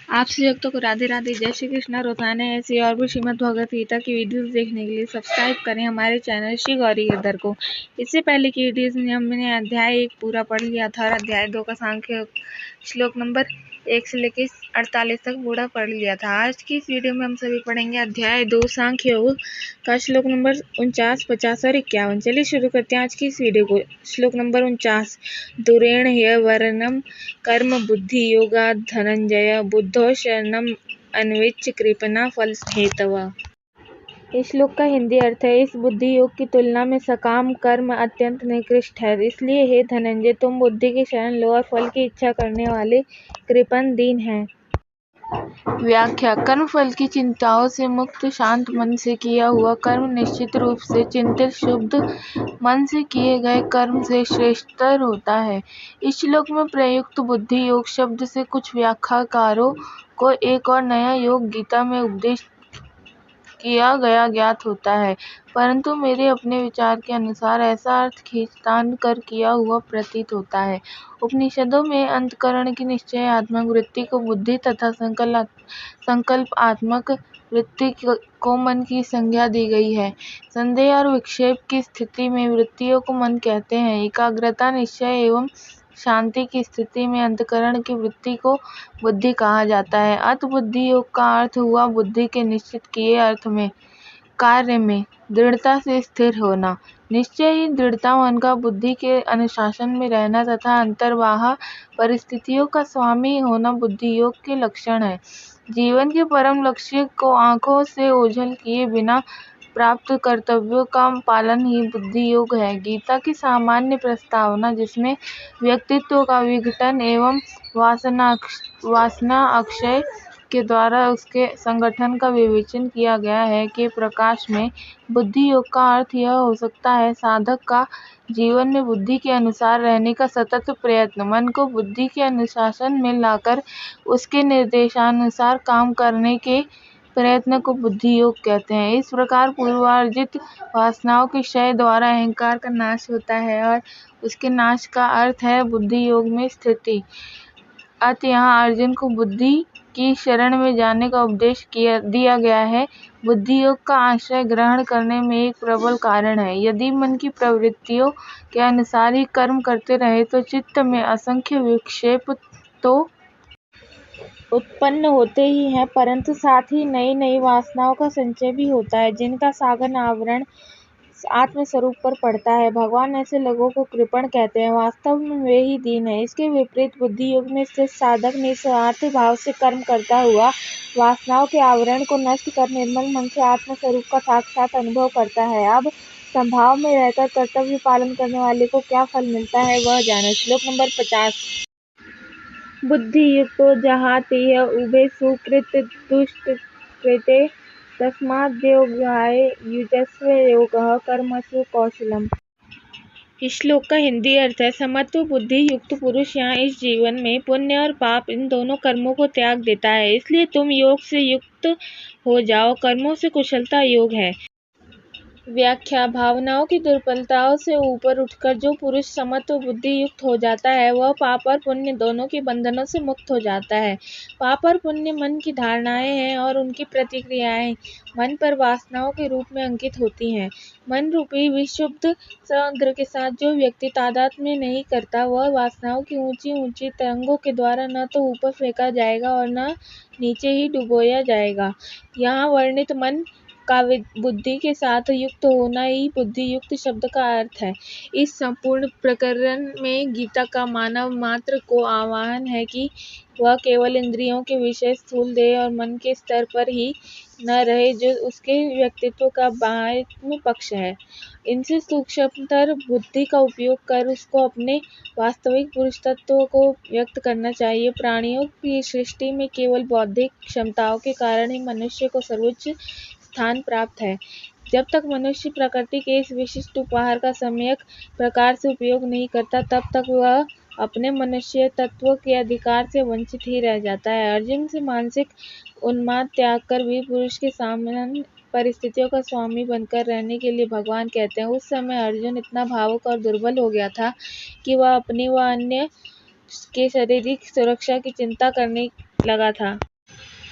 आप सभी भक्तों को राधे राधे, जय श्री कृष्ण। रोजाना ऐसी और भी श्रीमद् भगवत गीता की वीडियोस देखने के लिए सब्सक्राइब करें हमारे चैनल श्री गौरी गिरधर को। इससे पहले की वीडियोस में हमने अध्याय 1 पूरा पढ़ लिया था और अध्याय 2 का सांख्य श्लोक नंबर 1 से लेकर 48 तक पूरा पढ़ लिया था। आज की इस वीडियो में हम सभी पढ़ेंगे अध्याय 2 सांख्य योग का श्लोक नंबर 49, 50 और 51। चलिए शुरू करते हैं आज की इस वीडियो को। श्लोक नंबर 49। दुरेण ह्य वर्णम कर्म बुद्धि योगात् धनंजय बुद्धो शरणम अन्विच्छ कृपणा फल हेतवा। इस श्लोक का हिंदी अर्थ है, इस बुद्धि योग की तुलना में सकाम कर्म अत्यंत निकृष्ट है। इसलिए हे धनंजय, तुम बुद्धि की शरण लो और फल की इच्छा करने वाले कृपण दीन हैं। व्याख्या। कर्म फल की चिंताओं से मुक्त शांत मन से किया हुआ कर्म निश्चित रूप से चिंतित शुद्ध मन से किए गए कर्म से श्रेष्ठतर होता है। इस श्लोक में प्रयुक्त बुद्धि योग शब्द से कुछ व्याख्याकारों को एक और नया योग गीता में उपदेश किया गया ज्ञात होता है, परंतु मेरे अपने विचार के अनुसार ऐसा अर्थ खींचतान कर किया हुआ प्रतीत होता है। उपनिषदों में अंतःकरण की निश्चयात्मक वृत्ति को बुद्धि तथा संकल्पात्मक वृत्ति को मन की संज्ञा दी गई है। संदेह और विक्षेप की स्थिति में वृत्तियों को मन कहते हैं। एकाग्रता, निश्चय एवं शांति की स्थिति में अंतःकरण की वृत्ति को बुद्धि कहा जाता है। अत बुद्धि योग का अर्थ हुआ बुद्धि के निश्चित किए अर्थ में, कार्य में दृढ़ता से स्थिर होना। निश्चय ही दृढ़ता मन का बुद्धि के अनुशासन में रहना तथा अंतर्बाह्य परिस्थितियों का स्वामी होना बुद्धि योग के लक्षण है। जीवन के परम लक्ष्य को आंखों से ओझल किए बिना प्राप्त कर्तव्यों का पालन ही बुद्धि योग है। गीता की सामान्य प्रस्तावना, जिसमें व्यक्तित्व का विघटन एवं वासना अक्षय के द्वारा उसके संगठन का विवेचन किया गया है, के प्रकाश में बुद्धि योग का अर्थ यह हो सकता है, साधक का जीवन में बुद्धि के अनुसार रहने का सतत प्रयत्न, मन को बुद्धि के अनुशासन में लाकर उसके निर्देशानुसार काम करने के प्रयत्न को बुद्धि योग कहते हैं। इस प्रकार पूर्वार्जित वासनाओं के क्षय द्वारा अहंकार का नाश होता है और उसके नाश का अर्थ है बुद्धि योग में स्थिति। अतः यहाँ अर्जुन को बुद्धि की शरण में जाने का उपदेश दिया गया है। बुद्धि योग का आश्रय ग्रहण करने में एक प्रबल कारण है। यदि मन की प्रवृत्तियों के अनुसार ही कर्म करते रहे तो चित्त में असंख्य विक्षेप तो उत्पन्न होते ही हैं, परंतु साथ ही नई नई वासनाओं का संचय भी होता है, जिनका सागर आवरण आत्म स्वरूप पर पड़ता है। भगवान ऐसे लोगों को कृपण कहते हैं। वास्तव में वे ही दीन है। इसके विपरीत बुद्धि योग में स्थित साधक निस्वार्थ भाव से कर्म करता हुआ वासनाओं के आवरण को नष्ट कर निर्मल मन से आत्म स्वरूप का साक्षात अनुभव करता है। अब संभाव में रहकर कर्तव्य पालन करने वाले को क्या फल मिलता है, वह जाने। श्लोक नंबर 50। बुद्धि युक्तो जहातीह उभे सुकृत दुष्कृते तस्माद्योगाय युजस्व योगः कर्मसु कौशलम। इस श्लोक का हिंदी अर्थ है, समत्व बुद्धि युक्त पुरुष यहाँ इस जीवन में पुण्य और पाप इन दोनों कर्मों को त्याग देता है। इसलिए तुम योग से युक्त हो जाओ। कर्मों से कुशलता योग है। व्याख्या। भावनाओं की दुर्बलताओं से ऊपर उठकर जो पुरुष समत्व बुद्धि युक्त हो जाता है, वह पाप और पुण्य दोनों के बंधनों से मुक्त हो जाता है। पाप और पुण्य मन की धारणाएं हैं और उनकी प्रतिक्रियाएं मन पर वासनाओं के रूप में अंकित होती हैं। मन रूपी विशुद्ध समुद्र के साथ जो व्यक्ति तादात्म्य नहीं करता, वह वासनाओं की ऊंची ऊंची तरंगों के द्वारा न तो ऊपर फेंका जाएगा और न नीचे ही डुबोया जाएगा। यहाँ वर्णित मन का बुद्धि के साथ युक्त होना ही बुद्धि युक्त शब्द का अर्थ है। इस संपूर्ण प्रकरण में गीता का मानव मात्र को आह्वान है कि वह केवल इंद्रियों के विषय स्थूल देह और मन के स्तर पर ही न रहे, जो उसके व्यक्तित्व का बाह्य पक्ष है। इनसे सूक्ष्मतर बुद्धि का उपयोग कर उसको अपने वास्तविक पुरुष तत्व को व्यक्त करना चाहिए। प्राणियों की सृष्टि में केवल बौद्धिक क्षमताओं के कारण ही मनुष्य को सर्वोच्च स्थान प्राप्त है। जब तक मनुष्य प्रकृति के इस विशिष्ट उपहार का सम्यक प्रकार से उपयोग नहीं करता, तब तक वह अपने मनुष्य तत्व के अधिकार से वंचित ही रह जाता है। अर्जुन से मानसिक उन्माद त्याग कर भी पुरुष के सामान्य परिस्थितियों का स्वामी बनकर रहने के लिए भगवान कहते हैं। उस समय अर्जुन इतना भावुक और दुर्बल हो गया था कि वह अपनी व अन्य के शारीरिक सुरक्षा की चिंता करने लगा था।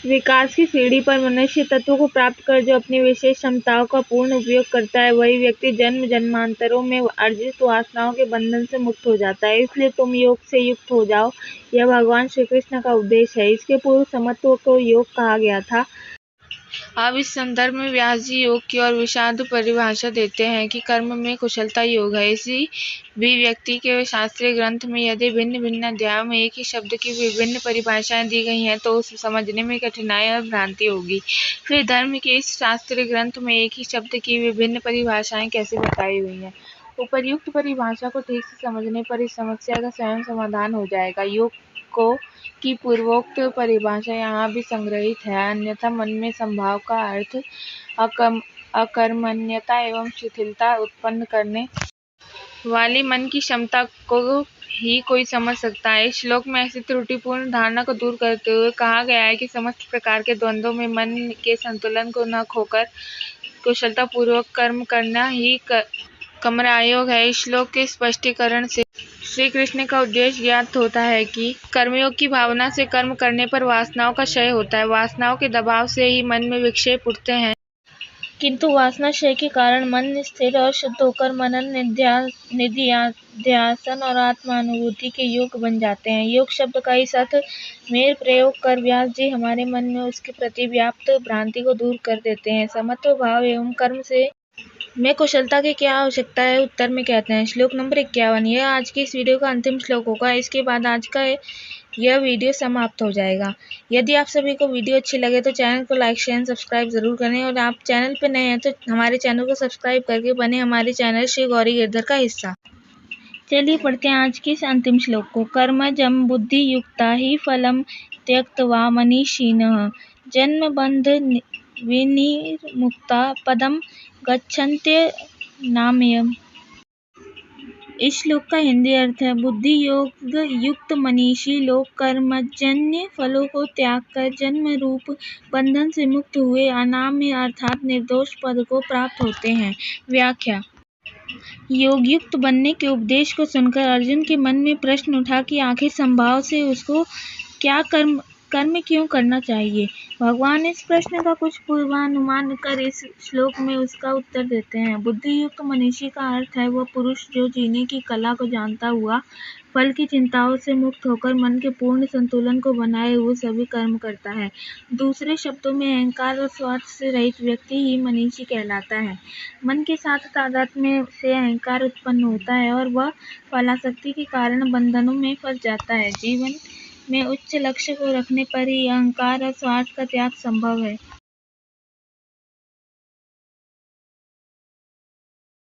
विकास की सीढ़ी पर मनुष्य तत्व को प्राप्त कर जो अपनी विशेष क्षमताओं का पूर्ण उपयोग करता है, वही व्यक्ति जन्म जन्मांतरों में अर्जित वासनाओं के बंधन से मुक्त हो जाता है। इसलिए तुम योग से युक्त हो जाओ, यह भगवान श्री कृष्ण का उपदेश है। इसके पूर्व समत्व को योग कहा गया था। अब इस संदर्भ में व्यास जी योग की और विशद परिभाषा देते हैं कि कर्म में कुशलता योग है। इसी भी व्यक्ति के शास्त्रीय ग्रंथ में यदि भिन्न भिन्न अध्यायों में एक ही शब्द की विभिन्न परिभाषाएं दी गई हैं तो उसे समझने में कठिनाई और भ्रांति होगी। फिर धर्म के इस शास्त्रीय ग्रंथ में एक ही शब्द की विभिन्न परिभाषाएं कैसे बताई हुई हैं? उपर्युक्त परिभाषा को ठीक से समझने पर इस समस्या का स्वयं समाधान हो जाएगा। योग को की पूर्वोक्त परिभाषा यहाँ भी संग्रहित है, अन्यथा मन में संभाव का अर्थ अकर्मण्यता एवं शिथिलता उत्पन्न करने वाली मन की क्षमता को ही कोई समझ सकता है। इस श्लोक में ऐसी त्रुटिपूर्ण धारणा को दूर करते हुए कहा गया है कि समस्त प्रकार के द्वंद्वों में मन के संतुलन को न खोकर कुशलता पूर्वक कर्म करना ही कर्मयोग है। इस श्लोक के स्पष्टीकरण से श्री कृष्ण का उद्देश्य ज्ञात होता है कि कर्मयोग की भावना से कर्म करने पर वासनाओं का क्षय होता है। वासनाओं के दबाव से ही मन में विक्षेप उठते हैं, किंतु वासना क्षय के कारण मन स्थिर और शुद्ध होकर मनन, निधिध्यासन और आत्मानुभूति के योग बन जाते हैं। योग शब्द का इस अर्थ में प्रयोग कर व्यास जी हमारे मन में उसके प्रति व्याप्त भ्रांति को दूर कर देते हैं। समत्व भाव एवं कर्म से में कुशलता की क्या आवश्यकता है? उत्तर में कहते हैं। श्लोक नंबर 51। यह आज की इस वीडियो का अंतिम श्लोक होगा। इसके बाद आज का यह वीडियो समाप्त हो जाएगा। यदि आप सभी को वीडियो अच्छी लगे तो चैनल को लाइक शेयर सब्सक्राइब जरूर करें, और आप चैनल पर नए हैं तो हमारे चैनल को सब्सक्राइब करके बने हमारे चैनल श्री गौरी गिरधर का हिस्सा। चलिए पढ़ते हैं आज के इस अंतिम श्लोक को। कर्मजं बुद्धि युक्ता ही फलम त्यक्त्वा मनीषिणः जन्म बंध विनिर्मुक्ता पदम गच्छन्त्यनामयम्। इस श्लोक का हिंदी अर्थ है, बुद्धि योग युक्त मनीषी लोग कर्मजन्य फलों को त्याग कर जन्म रूप बंधन से मुक्त हुए अनाम्य अर्थात निर्दोष पद को प्राप्त होते हैं। व्याख्या। योग युक्त बनने के उपदेश को सुनकर अर्जुन के मन में प्रश्न उठा कि आखिर संभाव से उसको क्या कर्म क्यों करना चाहिए। भगवान इस प्रश्न का कुछ पूर्वानुमान कर इस श्लोक में उसका उत्तर देते हैं। बुद्धि युक्त मनीषी का अर्थ है वह पुरुष जो जीने की कला को जानता हुआ फल की चिंताओं से मुक्त होकर मन के पूर्ण संतुलन को बनाए हुए सभी कर्म करता है। दूसरे शब्दों में अहंकार और स्वार्थ से रहित व्यक्ति ही मनीषी कहलाता है। मन के साथ तादात्म्य से अहंकार उत्पन्न होता है और वह फलासक्ति के कारण बंधनों में फंस जाता है। जीवन में उच्च लक्ष्य को रखने पर ही अहंकार और स्वार्थ का त्याग संभव है।